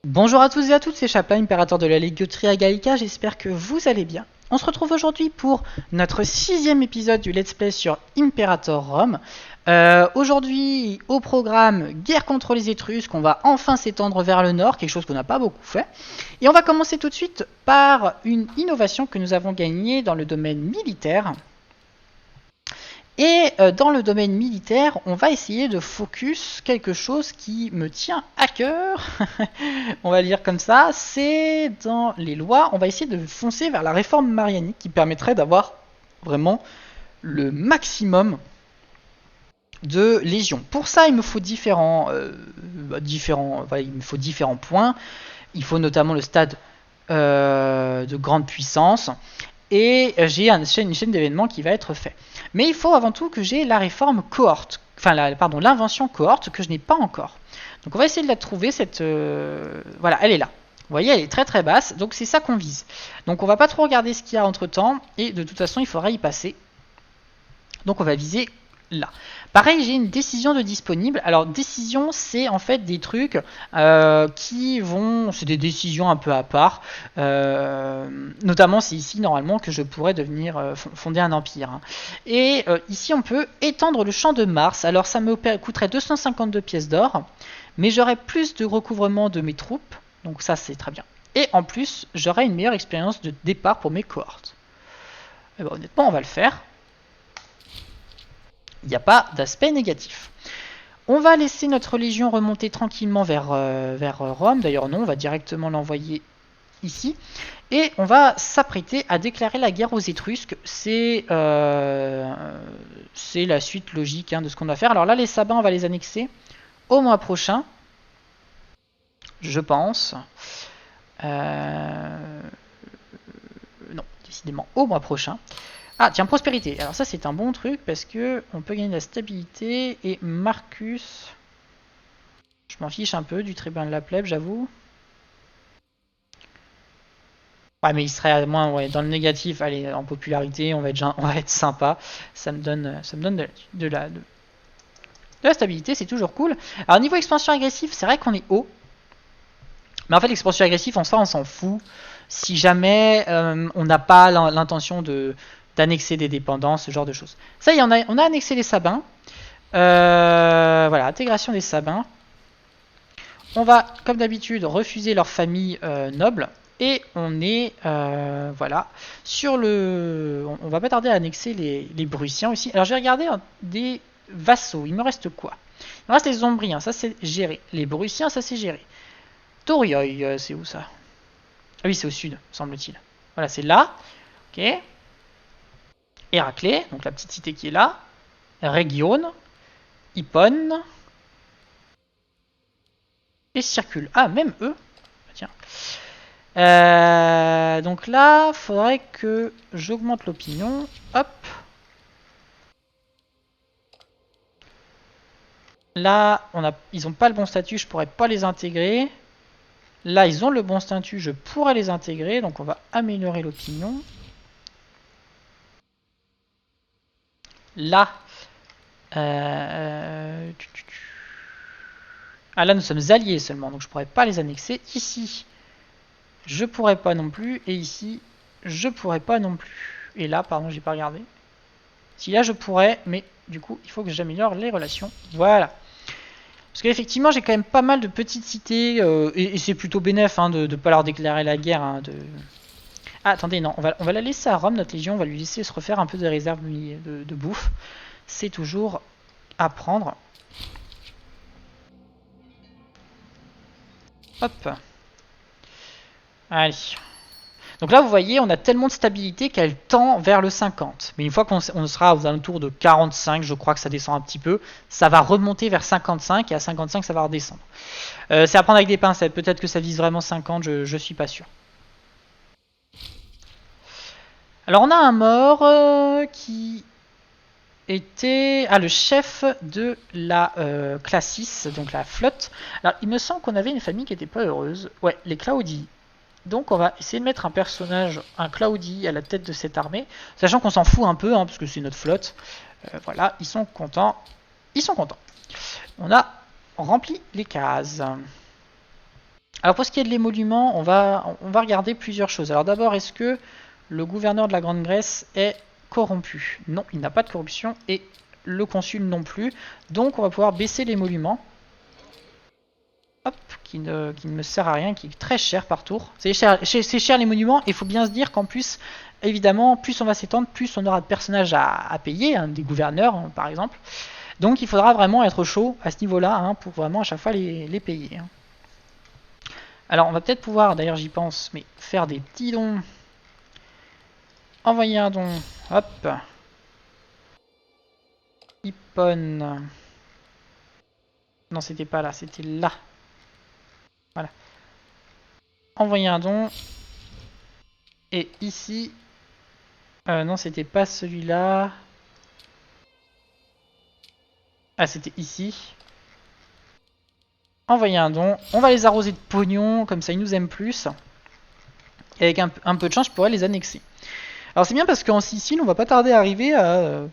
Bonjour à tous et à toutes, c'est Chaplin, impérateur de la Ligue Tria Gallica, j'espère que vous allez bien. On se retrouve aujourd'hui pour notre 6e épisode du Let's Play sur Imperator Rome. Aujourd'hui, au programme, guerre contre les Étrusques, on va enfin s'étendre vers le nord, quelque chose qu'on n'a pas beaucoup fait. Et on va commencer tout de suite par une innovation que nous avons gagnée dans le domaine militaire. Et dans le domaine militaire, on va essayer de focus quelque chose qui me tient à cœur. On va le dire comme ça. C'est dans les lois. On va essayer de foncer vers la réforme marianique qui permettrait d'avoir vraiment le maximum de légions. Pour ça, il me faut différents points. Il faut notamment le stade de grande puissance. Et j'ai une chaîne d'événements qui va être faite. Mais il faut avant tout que j'ai la réforme cohorte, l'invention cohorte que je n'ai pas encore. Donc on va essayer de la trouver, voilà, elle est là. Vous voyez, elle est très très basse, donc c'est ça qu'on vise. Donc on va pas trop regarder ce qu'il y a entre temps, et de toute façon il faudra y passer. Donc on va viser là. Pareil, j'ai une décision de disponible. Alors décision, c'est en fait des trucs c'est des décisions un peu à part. Notamment, c'est ici normalement que je pourrais devenir fonder un empire. Hein. Et ici, on peut étendre le champ de Mars. Alors ça me coûterait 252 pièces d'or, mais j'aurai plus de recouvrement de mes troupes. Donc ça, c'est très bien. Et en plus, j'aurai une meilleure expérience de départ pour mes cohortes. Et ben, honnêtement, on va le faire. Il n'y a pas d'aspect négatif. On va laisser notre légion remonter tranquillement vers Rome. D'ailleurs, non, on va directement l'envoyer ici. Et on va s'apprêter à déclarer la guerre aux Étrusques. C'est la suite logique de ce qu'on va faire. Alors là, les Sabins, on va les annexer au mois prochain. Je pense. Non, décidément, au mois prochain. Ah, tiens, prospérité. Alors ça, c'est un bon truc parce que on peut gagner de la stabilité. Et Marcus, je m'en fiche un peu du tribun de la plèbe, j'avoue. Ouais, mais il serait moins dans le négatif. Allez, en popularité, on va être sympa. Ça me donne de la stabilité, c'est toujours cool. Alors niveau expansion agressive, c'est vrai qu'on est haut. Mais en fait, l'expansion agressive, en soi, on s'en fout. Si jamais on n'a pas l'intention d'annexer des dépendances, ce genre de choses. Ça y est, on a annexé les Sabins. Voilà, intégration des Sabins. On va, comme d'habitude, refuser leur famille noble. Et on est, voilà, sur le... On va pas tarder à annexer les Bruciens aussi. Alors j'ai regardé des vassaux. Il me reste quoi? Il me reste les Ombriens, ça c'est géré. Les Bruciens, ça c'est géré. Torioi, c'est où ça? Ah oui, c'est au sud, semble-t-il. Voilà, c'est là. Ok. Héraclée, donc la petite cité qui est là. Région. Hippone. Et Circule. Ah, même eux. Tiens. Donc là, il faudrait que j'augmente l'opinion. Hop. Là, ils n'ont pas le bon statut, je pourrais pas les intégrer. Là, ils ont le bon statut, je pourrais les intégrer. Donc on va améliorer l'opinion. Là, ah là, nous sommes alliés seulement, donc je pourrais pas les annexer. Ici, je pourrais pas non plus. Et ici, je pourrais pas non plus. Et là, pardon, j'ai pas regardé. Si là, je pourrais, mais du coup, il faut que j'améliore les relations. Voilà. Parce qu'effectivement, j'ai quand même pas mal de petites cités, et c'est plutôt bénéf de ne pas leur déclarer la guerre. Ah, attendez, non, on va la laisser à Rome, notre légion, on va lui laisser se refaire un peu de réserve de bouffe. C'est toujours à prendre. Hop. Allez. Donc là, vous voyez, on a tellement de stabilité qu'elle tend vers le 50. Mais une fois qu'on sera aux alentours de 45, je crois que ça descend un petit peu, ça va remonter vers 55, et à 55, ça va redescendre. C'est à prendre avec des pincettes. Peut-être que ça vise vraiment 50, je suis pas sûr. Alors on a un mort qui était le chef de la Classis, donc la flotte. Alors il me semble qu'on avait une famille qui était pas heureuse. Ouais, les Claudii. Donc on va essayer de mettre un personnage, un Claudie, à la tête de cette armée, sachant qu'on s'en fout un peu, parce que c'est notre flotte. Voilà, ils sont contents. Ils sont contents. On a rempli les cases. Alors pour ce qui est de l'émolument, on va regarder plusieurs choses. Alors d'abord, est-ce que le gouverneur de la Grande Grèce est corrompu? Non, il n'a pas de corruption et le consul non plus. Donc on va pouvoir baisser l'émolument. Hop, qui ne me sert à rien, qui est très cher par tour. C'est cher les monuments, et il faut bien se dire qu'en plus, évidemment, plus on va s'étendre, plus on aura de personnages à payer, hein, des gouverneurs hein, par exemple. Donc il faudra vraiment être chaud à ce niveau-là hein, pour vraiment à chaque fois les payer. Hein. Alors on va peut-être pouvoir, d'ailleurs j'y pense, mais faire des petits dons. Envoyer un don. Hop. Hippon. Non, c'était pas là, c'était là. Voilà. Envoyer un don. Et ici... non, c'était pas celui-là. Ah, c'était ici. Envoyer un don. On va les arroser de pognon, comme ça ils nous aiment plus. Et avec un peu de chance, je pourrais les annexer. Alors c'est bien parce qu'en Sicile, on va pas tarder à arriver à...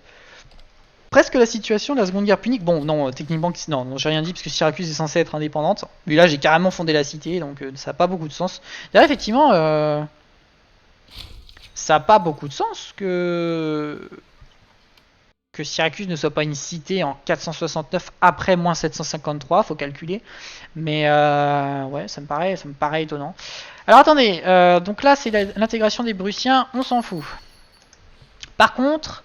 presque la situation de la Seconde Guerre punique. Bon, non, techniquement, non, j'ai rien dit parce que Syracuse est censée être indépendante. Mais là, j'ai carrément fondé la cité, donc ça n'a pas beaucoup de sens. D'ailleurs, effectivement, ça n'a pas beaucoup de sens que Syracuse ne soit pas une cité en 469 après moins 753, faut calculer. Mais ouais, ça me paraît étonnant. Alors attendez, donc là, c'est l'intégration des Prussiens, on s'en fout. Par contre,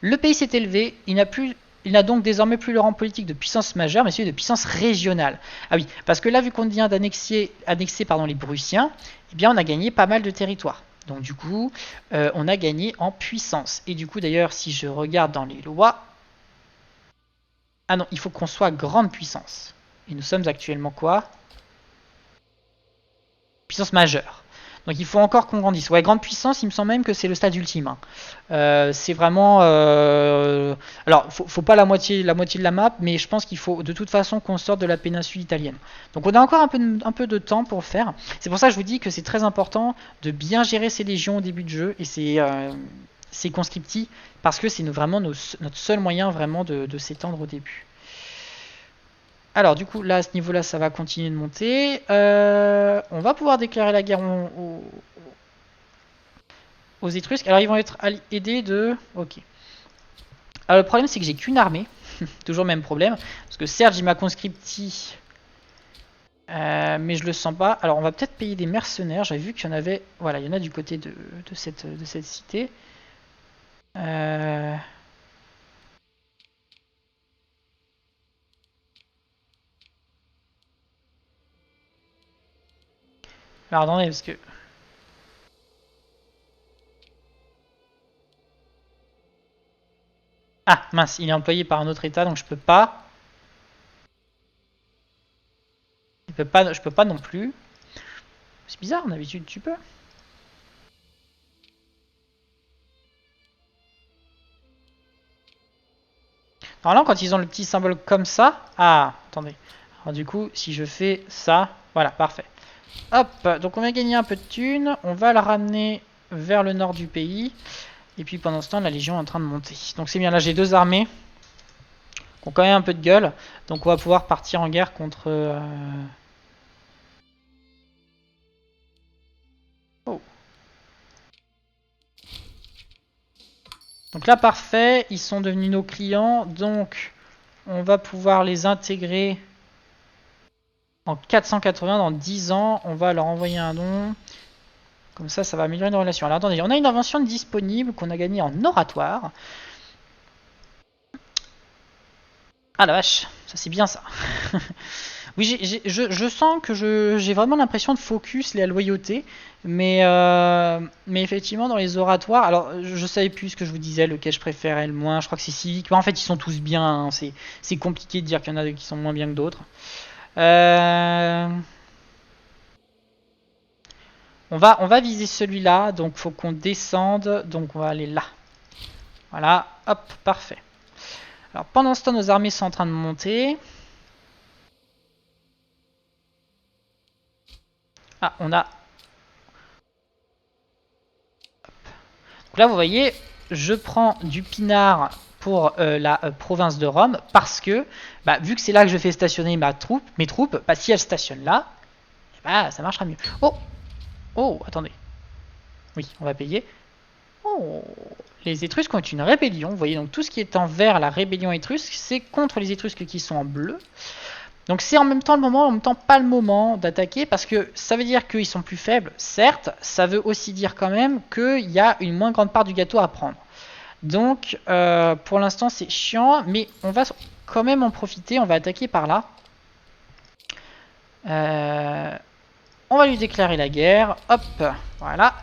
le pays s'est élevé, il n'a donc désormais plus le rang politique de puissance majeure, mais celui de puissance régionale. Ah oui, parce que là, vu qu'on vient d'annexer les Prussiens, eh bien, on a gagné pas mal de territoires. Donc du coup, on a gagné en puissance. Et du coup, d'ailleurs, si je regarde dans les lois... Ah non, il faut qu'on soit grande puissance. Et nous sommes actuellement quoi? Puissance majeure. Donc il faut encore qu'on grandisse. Ouais, grande puissance, il me semble même que c'est le stade ultime. Hein. C'est vraiment... Alors, faut pas la moitié de la map, mais je pense qu'il faut de toute façon qu'on sorte de la péninsule italienne. Donc on a encore un peu de temps pour le faire. C'est pour ça que je vous dis que c'est très important de bien gérer ces légions au début de jeu et ces conscriptis, parce que c'est vraiment notre seul moyen vraiment de s'étendre au début. Alors du coup là à ce niveau là ça va continuer de monter. On va pouvoir déclarer la guerre aux Étrusques. Alors ils vont être aidés de... Ok. Alors le problème c'est que j'ai qu'une armée. Toujours le même problème. Parce que certes j'ai ma conscriptie. Mais je le sens pas. Alors on va peut-être payer des mercenaires. J'avais vu qu'il y en avait... Voilà, il y en a du côté de cette cité. Alors attendez parce que... Ah mince, il est employé par un autre état donc je peux pas. Je peux pas non plus. C'est bizarre, d'habitude tu peux. Normalement quand ils ont le petit symbole comme ça... Ah, attendez. Alors du coup, si je fais ça... Voilà, parfait. Hop, donc on vient gagner un peu de thunes. On va la ramener vers le nord du pays. Et puis pendant ce temps, la Légion est en train de monter. Donc c'est bien, là j'ai deux armées qui ont quand même un peu de gueule. Donc on va pouvoir partir en guerre contre... Oh. Donc là parfait, ils sont devenus nos clients. Donc on va pouvoir les intégrer en 480 dans 10 ans. On va leur envoyer un don. Comme ça, ça va améliorer nos relations. Alors attendez, on a une invention disponible qu'on a gagnée en oratoire. Ah la vache, ça c'est bien ça. Oui, je sens que j'ai vraiment l'impression de focus la loyauté, mais effectivement dans les oratoires, alors je savais plus ce que je vous disais, lequel je préférais le moins, je crois que c'est civique, mais en fait ils sont tous bien, hein. C'est compliqué de dire qu'il y en a qui sont moins bien que d'autres. On va viser celui-là, donc faut qu'on descende, donc on va aller là. Voilà, hop, parfait. Alors pendant ce temps, nos armées sont en train de monter. Ah, on a... Donc là, vous voyez, je prends du pinard pour la province de Rome parce que, vu que c'est là que je fais stationner mes troupes, si elles stationnent là, bah ça marchera mieux. Oh, oh, attendez. Oui, on va payer. Oh, les Étrusques ont une rébellion. Vous voyez, donc tout ce qui est en vert, la rébellion étrusque, c'est contre les Étrusques qui sont en bleu. Donc c'est en même temps le moment, en même temps pas le moment d'attaquer, parce que ça veut dire qu'ils sont plus faibles, certes, ça veut aussi dire quand même qu'il y a une moins grande part du gâteau à prendre. Donc pour l'instant c'est chiant, mais on va quand même en profiter, on va attaquer par là. On va lui déclarer la guerre, hop, voilà.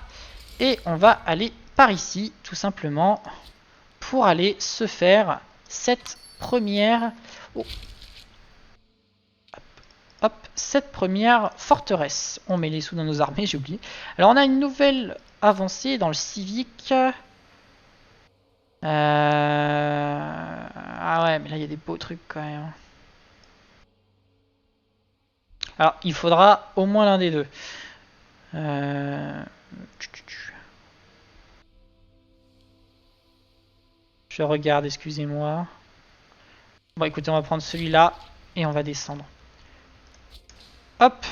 Et on va aller par ici, tout simplement, pour aller se faire cette première... Oh. Hop, cette première forteresse. On met les sous dans nos armées, j'ai oublié. Alors on a une nouvelle avancée dans le civique. Ah ouais, mais là il y a des beaux trucs quand même. Alors il faudra au moins l'un des deux. Je regarde, excusez-moi. Bon écoutez, on va prendre celui-là et on va descendre. Hop.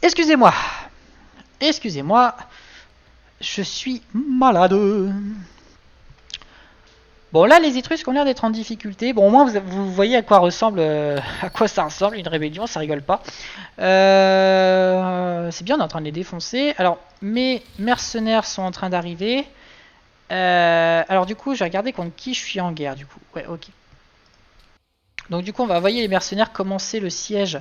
Excusez-moi. Excusez-moi. Je suis malade. Bon là les Étrusques ont l'air d'être en difficulté. Bon au moins vous voyez à quoi ressemble, à quoi ça ressemble une rébellion, ça rigole pas. C'est bien, on est en train de les défoncer. Alors mes mercenaires sont en train d'arriver. Alors du coup j'ai regardé contre qui je suis en guerre du coup. Ouais ok. Donc du coup on va envoyer les mercenaires commencer le siège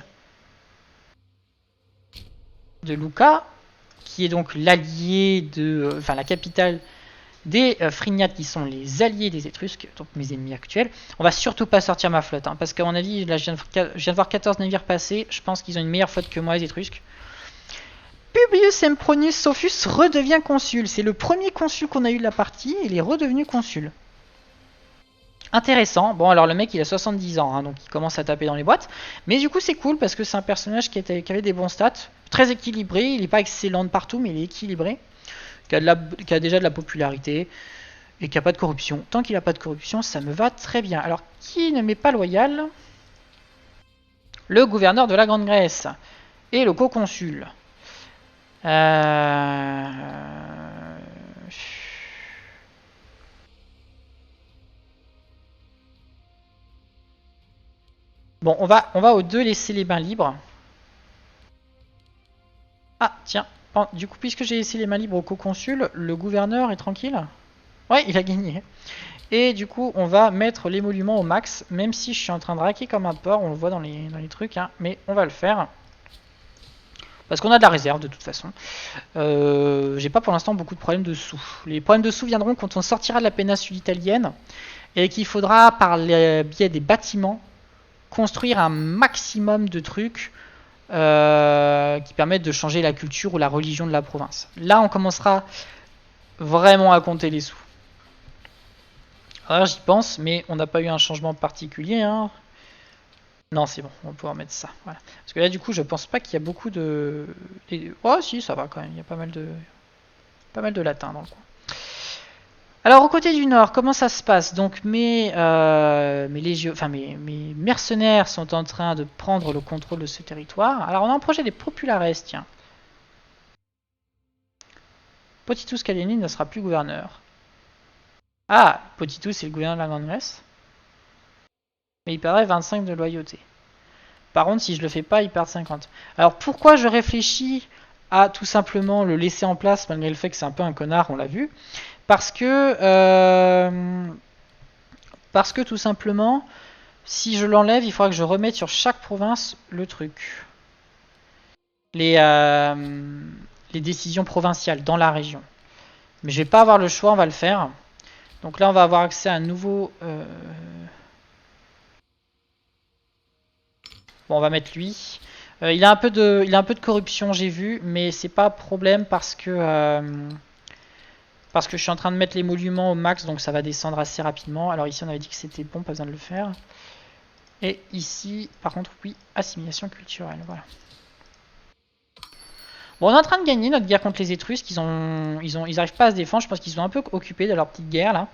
de Lucca, qui est donc l'allié de, enfin la capitale des Phryniates, qui sont les alliés des Étrusques, donc mes ennemis actuels. On va surtout pas sortir ma flotte, hein, parce qu'à mon avis, là je viens de voir 14 navires passer, je pense qu'ils ont une meilleure flotte que moi les Étrusques. Publius Sempronius Sophus redevient consul, c'est le premier consul qu'on a eu de la partie, il est redevenu consul. Intéressant. Bon alors le mec il a 70 ans, hein, donc il commence à taper dans les boîtes. Mais du coup c'est cool parce que c'est un personnage qui avait des bons stats. Très équilibré, il n'est pas excellent de partout mais il est équilibré. Qui a déjà de la popularité et qui n'a pas de corruption. Tant qu'il n'a pas de corruption, ça me va très bien. Alors qui ne m'est pas loyal? Le gouverneur de la Grande Grèce et le co-consul. Bon, on va aux deux laisser les mains libres. Ah, tiens. Du coup, puisque j'ai laissé les mains libres au co-consul, le gouverneur est tranquille? Ouais, il a gagné. Et du coup, on va mettre l'émolument au max, même si je suis en train de raquer comme un porc, on le voit dans les trucs, hein, mais on va le faire. Parce qu'on a de la réserve de toute façon. J'ai pas pour l'instant beaucoup de problèmes de sous. Les problèmes de sous viendront quand on sortira de la péninsule italienne et qu'il faudra, par le biais des bâtiments, construire un maximum de trucs qui permettent de changer la culture ou la religion de la province. Là, on commencera vraiment à compter les sous. Alors j'y pense, mais on n'a pas eu un changement particulier. Hein. Non, c'est bon, on va pouvoir mettre ça. Voilà. Parce que là, du coup, je pense pas qu'il y a beaucoup de... Oh, si, ça va quand même. Il y a pas mal de latin dans le coin. Alors, au côté du nord, comment ça se passe? Donc, mes mercenaires sont en train de prendre le contrôle de ce territoire. Alors, on a un projet des populares, tiens. Potitus Calieni ne sera plus gouverneur. Ah, Potitus c'est le gouverneur de la Grande Grèce. Mais il perdrait 25 de loyauté. Par contre, si je le fais pas, il perd 50. Alors pourquoi je réfléchis à tout simplement le laisser en place, malgré le fait que c'est un peu un connard, on l'a vu. Parce que tout simplement, si je l'enlève, il faudra que je remette sur chaque province le truc. Les décisions provinciales dans la région. Mais je vais pas avoir le choix, on va le faire. Donc là, on va avoir accès à un nouveau... Bon, on va mettre lui. Il a un peu de corruption, j'ai vu, mais c'est pas problème parce que je suis en train de mettre l'émolument au max, donc ça va descendre assez rapidement. Alors ici, on avait dit que c'était bon, pas besoin de le faire. Et ici, par contre, oui, assimilation culturelle, voilà. Bon, on est en train de gagner notre guerre contre les Étrusques. Ils arrivent pas à se défendre. Je pense qu'ils sont un peu occupés de leur petite guerre là.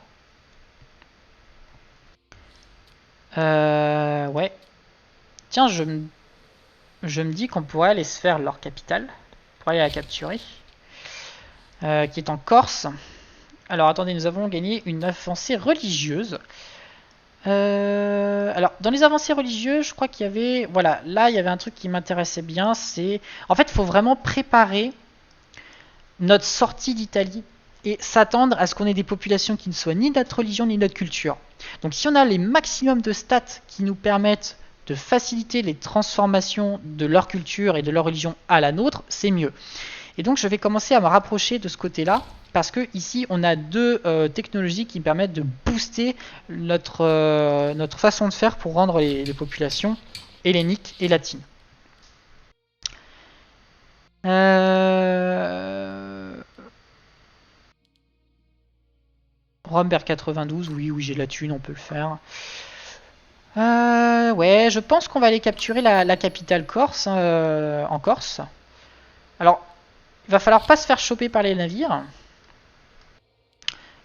Ouais. Tiens, je me dis qu'on pourrait aller se faire leur capitale. Pour aller la capturer. Qui est en Corse. Alors attendez, nous avons gagné une avancée religieuse. Alors, dans les avancées religieuses, je crois qu'il y avait... Voilà, là, il y avait un truc qui m'intéressait bien, c'est... En fait, il faut vraiment préparer notre sortie d'Italie et s'attendre à ce qu'on ait des populations qui ne soient ni de notre religion ni de notre culture. Donc si on a les maximums de stats qui nous permettent de faciliter les transformations de leur culture et de leur religion à la nôtre, c'est mieux. Et donc je vais commencer à me rapprocher de ce côté-là, parce que ici on a deux technologies qui permettent de booster notre façon de faire pour rendre les populations helléniques et latines. Romberg 92, oui, j'ai de la thune, on peut le faire. Ouais, je pense qu'on va aller capturer la capitale corse, en Corse. Alors, il va falloir pas se faire choper par les navires.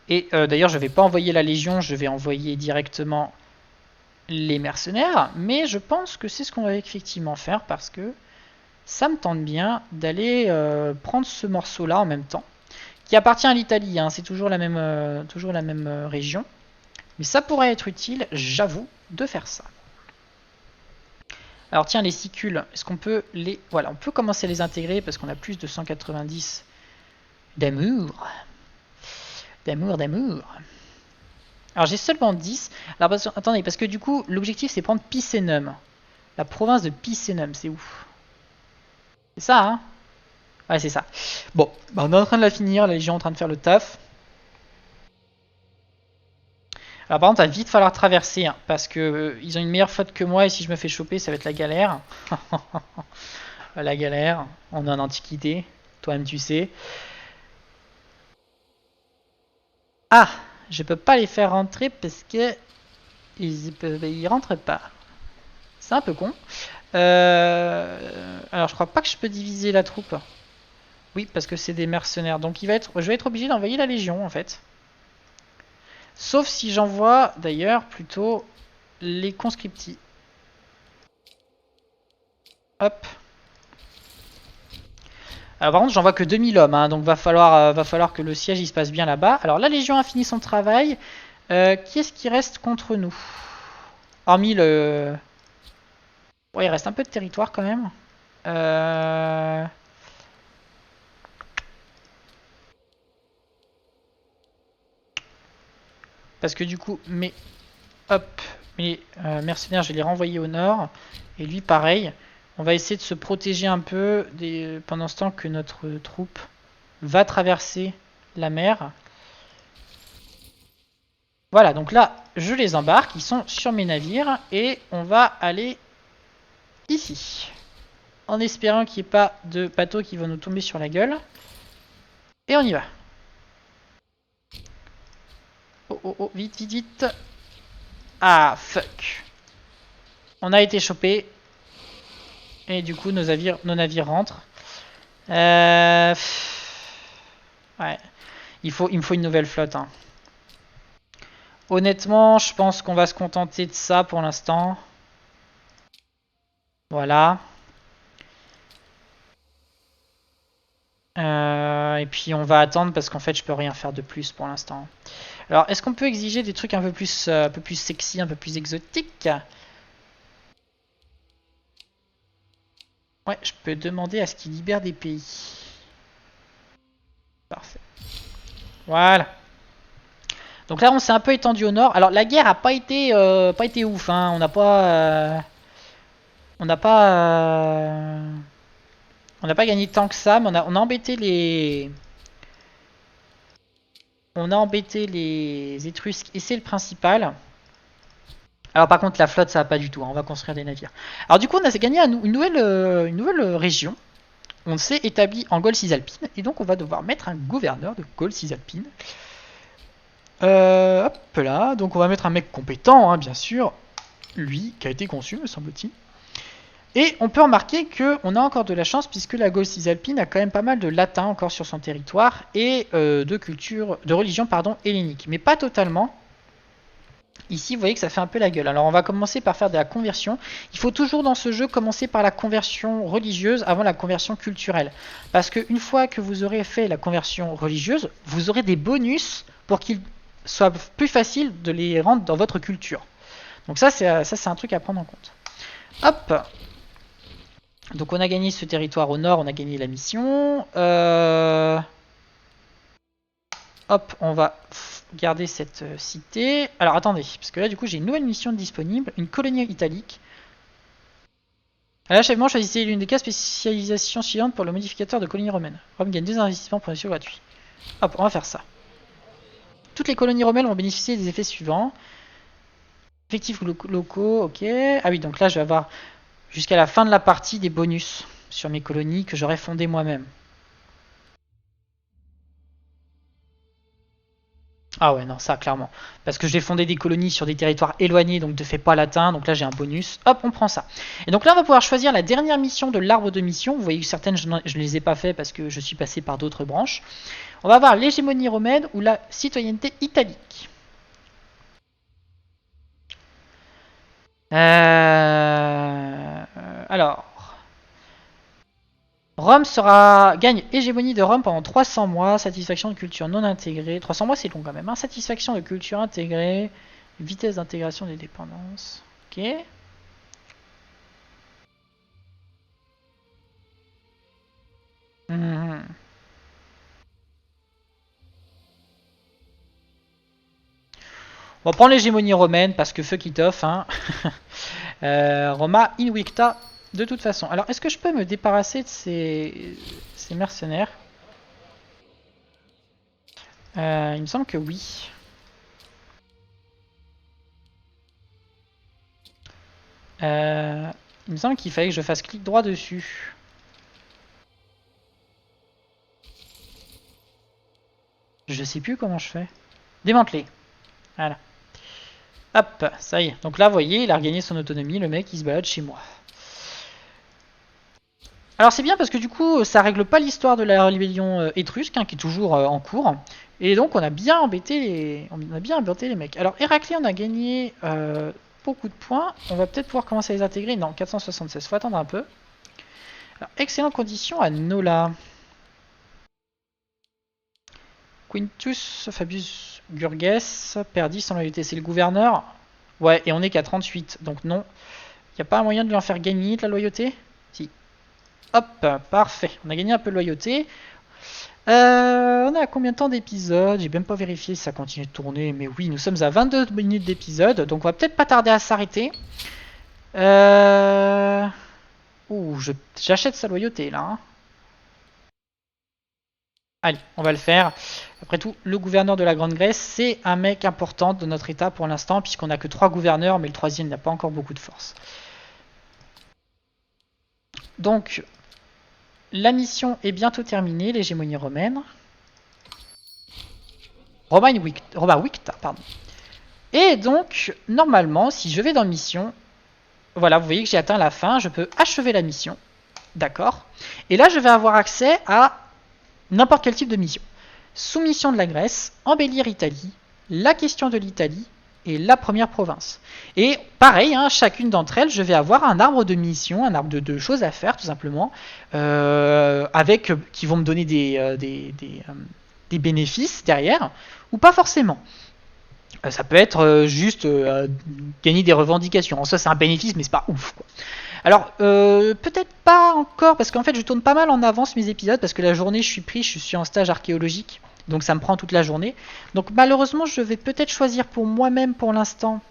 Et d'ailleurs, je vais pas envoyer la Légion, je vais envoyer directement les mercenaires. Mais je pense que c'est ce qu'on va effectivement faire parce que ça me tente bien d'aller prendre ce morceau-là en même temps. Qui appartient à l'Italie, hein, c'est toujours la même région. Mais ça pourrait être utile, j'avoue, de faire ça. Alors tiens, les sicules, est-ce qu'on peut les... Voilà, on peut commencer à les intégrer parce qu'on a plus de 190 d'amour. D'amour. Alors j'ai seulement 10. Alors attendez, parce que du coup, l'objectif c'est prendre Picenum. La province de Picenum, c'est où? C'est ça, hein? Ouais, c'est ça. Bon, bah on est en train de la finir, la Légion est en train de faire le taf. Alors par contre, il va vite falloir traverser, hein, parce que ils ont une meilleure flotte que moi, et si je me fais choper, ça va être la galère. La galère, on est en Antiquité, toi-même tu sais. Ah, je peux pas les faire rentrer parce que ils rentrent pas. C'est un peu con. Alors je crois pas que je peux diviser la troupe. Oui, parce que c'est des mercenaires. Donc je vais être obligé d'envoyer la Légion en fait. Sauf si j'envoie d'ailleurs plutôt les conscriptis. Hop. Alors par contre j'envoie que 2000 hommes, hein, donc va falloir que le siège il se passe bien là-bas. Alors la Légion a fini son travail. Qui est-ce qui reste contre nous? Hormis le... Ouais, il reste un peu de territoire quand même. Parce que du coup, mes mercenaires, je vais les renvoyer au nord. Et lui, pareil. On va essayer de se protéger un peu pendant ce temps que notre troupe va traverser la mer. Voilà, donc là, je les embarque. Ils sont sur mes navires. Et on va aller ici. En espérant qu'il n'y ait pas de bateaux qui vont nous tomber sur la gueule. Et on y va. Oh, vite. Ah, fuck. On a été chopé. Et du coup, nos navires rentrent. Ouais. Il me faut une nouvelle flotte. Hein. Honnêtement, je pense qu'on va se contenter de ça pour l'instant. Voilà. Et puis on va attendre parce qu'en fait je peux rien faire de plus pour l'instant. Alors est-ce qu'on peut exiger des trucs un peu plus sexy, un peu plus exotiques? Ouais, je peux demander à ce qu'il libère des pays. Parfait. Voilà. Donc là on s'est un peu étendu au nord. Alors la guerre a pas été ouf. Hein. On n'a pas gagné tant que ça, mais on a embêté les... On a embêté les Étrusques et c'est le principal. Alors par contre la flotte ça va pas du tout, hein. On va construire des navires. Alors du coup on a gagné une nouvelle région. On s'est établi en Gaule cisalpine et donc on va devoir mettre un gouverneur de Gaule cisalpine. Hop là, donc on va mettre un mec compétent, hein, bien sûr. Lui qui a été conçu me semble-t-il. Et on peut remarquer qu'on a encore de la chance puisque la Gaule cisalpine a quand même pas mal de latin encore sur son territoire et de religion hellénique, mais pas totalement. Ici, vous voyez que ça fait un peu la gueule. Alors, on va commencer par faire de la conversion. Il faut toujours dans ce jeu commencer par la conversion religieuse avant la conversion culturelle. Parce qu'une fois que vous aurez fait la conversion religieuse, vous aurez des bonus pour qu'il soit plus facile de les rendre dans votre culture. Donc ça, c'est un truc à prendre en compte. Hop. Donc on a gagné ce territoire au nord, on a gagné la mission. Hop, on va garder cette cité. Alors attendez, parce que là du coup j'ai une nouvelle mission disponible, une colonie italique. À l'achèvement, choisissez l'une des 4 spécialisations suivantes pour le modificateur de colonie romaine. Rome gagne 2 investissements pour un gratuit. Hop, on va faire ça. Toutes les colonies romaines vont bénéficier des effets suivants. Effectifs locaux, ok. Ah oui, donc là je vais avoir jusqu'à la fin de la partie des bonus sur mes colonies que j'aurais fondées moi-même. Ah ouais, non, ça, clairement. Parce que j'ai fondé des colonies sur des territoires éloignés, donc de fait pas latin, donc là j'ai un bonus. Hop, on prend ça. Et donc là, on va pouvoir choisir la dernière mission de l'arbre de mission. Vous voyez que certaines, je ne les ai pas fait parce que je suis passé par d'autres branches. On va avoir l'hégémonie romaine ou la citoyenneté italique. Alors, Rome gagne hégémonie de Rome pendant 300 mois, satisfaction de culture non intégrée. 300 mois c'est long quand même, hein. Satisfaction de culture intégrée, vitesse d'intégration des dépendances. Ok. Mhm. On va prendre l'hégémonie romaine parce que feu qui t'offre, hein. Roma invicta de toute façon. Alors est-ce que je peux me débarrasser de ces mercenaires? Il me semble que oui. Il me semble qu'il fallait que je fasse clic droit dessus. Je sais plus comment je fais. Démanteler. Voilà. Hop, ça y est. Donc là, vous voyez, il a regagné son autonomie, le mec, il se balade chez moi. Alors c'est bien parce que du coup, ça règle pas l'histoire de la rébellion étrusque, hein, qui est toujours en cours. Et donc on a bien embêté les mecs. Alors Héraclée, on a gagné beaucoup de points. On va peut-être pouvoir commencer à les intégrer. Non, 476, faut attendre un peu. Alors, excellente condition à Nola. Quintus Fabius Gurges, perdit sans loyauté. C'est le gouverneur. Ouais, et on est qu'à 38, donc non. Il n'y a pas un moyen de lui en faire gagner de la loyauté? Si. Hop, parfait. On a gagné un peu de loyauté. On est à combien de temps d'épisode? J'ai même pas vérifié si ça continue de tourner, mais oui, nous sommes à 22 minutes d'épisode, donc on va peut-être pas tarder à s'arrêter. Ouh, j'achète sa loyauté là. Hein. Allez, on va le faire. Après tout, le gouverneur de la Grande Grèce, c'est un mec important de notre état pour l'instant, puisqu'on n'a que 3 gouverneurs, mais le troisième n'a pas encore beaucoup de force. Donc, la mission est bientôt terminée, l'hégémonie romaine. Roma Victa, pardon. Et donc, normalement, si je vais dans mission, voilà, vous voyez que j'ai atteint la fin, je peux achever la mission. D'accord. Et là, je vais avoir accès à n'importe quel type de mission. Soumission de la Grèce, embellir Italie, la question de l'Italie et la première province. Et pareil, hein, chacune d'entre elles, je vais avoir un arbre de mission, un arbre de choses à faire tout simplement, qui vont me donner des bénéfices derrière, ou pas forcément. Ça peut être juste gagner des revendications. En soi, c'est un bénéfice, mais c'est pas ouf. Quoi. Alors, peut-être pas encore, parce qu'en fait, je tourne pas mal en avance mes épisodes, parce que la journée, je suis pris, je suis en stage archéologique, donc ça me prend toute la journée. Donc, malheureusement, je vais peut-être choisir pour moi-même, pour l'instant,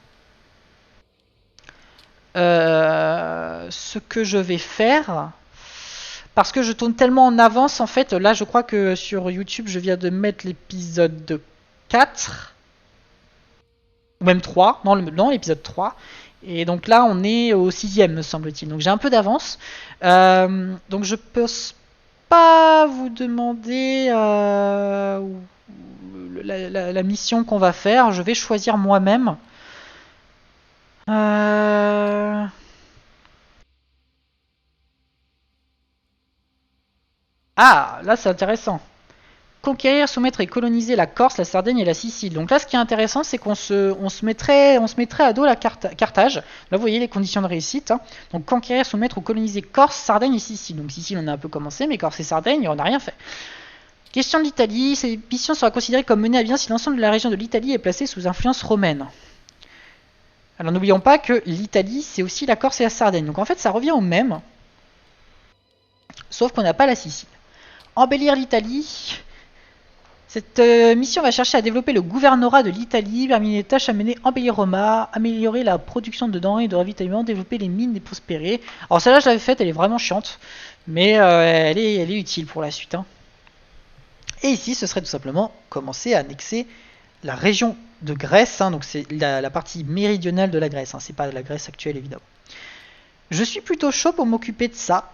ce que je vais faire. Parce que je tourne tellement en avance, en fait, là, je crois que sur YouTube, je viens de mettre l'épisode 4, ou même 3, non, l'épisode 3. Et donc là, on est au 6ème, me semble-t-il. Donc j'ai un peu d'avance. Donc je peux pas vous demander la mission qu'on va faire. Je vais choisir moi-même. Ah, là c'est intéressant. conquérir, soumettre et coloniser la Corse, la Sardaigne et la Sicile. Donc là, ce qui est intéressant, c'est qu'on se mettrait à dos la Carthage. Là, vous voyez les conditions de réussite. Hein. Donc conquérir, soumettre ou coloniser Corse, Sardaigne et Sicile. Donc Sicile, on a un peu commencé, mais Corse et Sardaigne, on n'a rien fait. Question de l'Italie. Cette mission sera considérée comme menée à bien si l'ensemble de la région de l'Italie est placée sous influence romaine. Alors n'oublions pas que l'Italie, c'est aussi la Corse et la Sardaigne. Donc en fait, ça revient au même. Sauf qu'on n'a pas la Sicile. Embellir l'Italie. Cette mission va chercher à développer le gouvernorat de l'Italie, parmi les tâches à mener, embellir Roma, améliorer la production de denrées et de ravitaillement, développer les mines et prospérer. Alors celle-là, je l'avais faite, elle est vraiment chiante, mais elle est utile pour la suite. Hein. Et ici, ce serait tout simplement commencer à annexer la région de Grèce, hein, donc c'est la partie méridionale de la Grèce, hein, c'est pas la Grèce actuelle évidemment. Je suis plutôt chaud pour m'occuper de ça.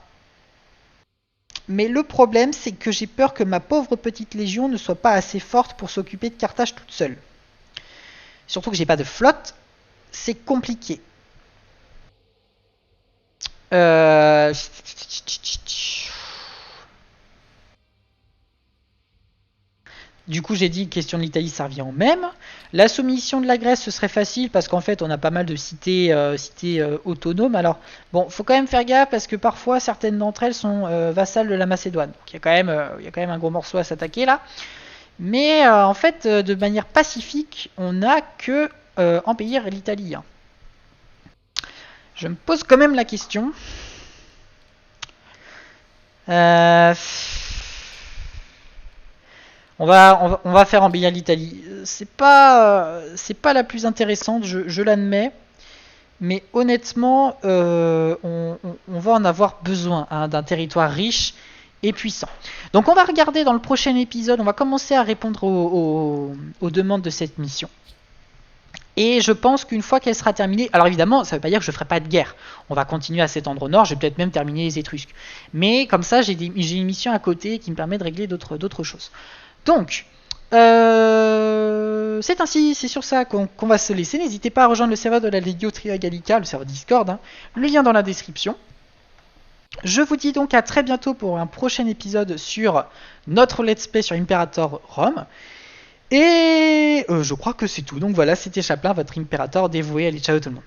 Mais le problème, c'est que j'ai peur que ma pauvre petite légion ne soit pas assez forte pour s'occuper de Carthage toute seule. Surtout que j'ai pas de flotte, c'est compliqué. Du coup, j'ai dit question de l'Italie, ça revient au même. La soumission de la Grèce, ce serait facile parce qu'en fait, on a pas mal de cités autonomes. Alors, bon, faut quand même faire gaffe parce que parfois, certaines d'entre elles sont vassales de la Macédoine. Donc, il y a quand même un gros morceau à s'attaquer là. Mais en fait, de manière pacifique, on n'a que embellir l'Italie. Hein. Je me pose quand même la question. On va faire embellir l'Italie. C'est pas la plus intéressante, je l'admets. Mais honnêtement, on va en avoir besoin hein, d'un territoire riche et puissant. Donc on va regarder dans le prochain épisode, on va commencer à répondre aux demandes de cette mission. Et je pense qu'une fois qu'elle sera terminée, alors évidemment, ça ne veut pas dire que je ne ferai pas de guerre. On va continuer à s'étendre au nord, je vais peut-être même terminer les Étrusques. Mais comme ça, j'ai une mission à côté qui me permet de régler d'autres choses. Donc, c'est ainsi, c'est sur ça qu'on va se laisser. N'hésitez pas à rejoindre le serveur de la Legio Tria Gallica, le serveur Discord, hein, le lien dans la description. Je vous dis donc à très bientôt pour un prochain épisode sur notre let's play sur Imperator Rome. Et je crois que c'est tout. Donc voilà, c'était Chaplin, votre Imperator dévoué. Allez, ciao tout le monde.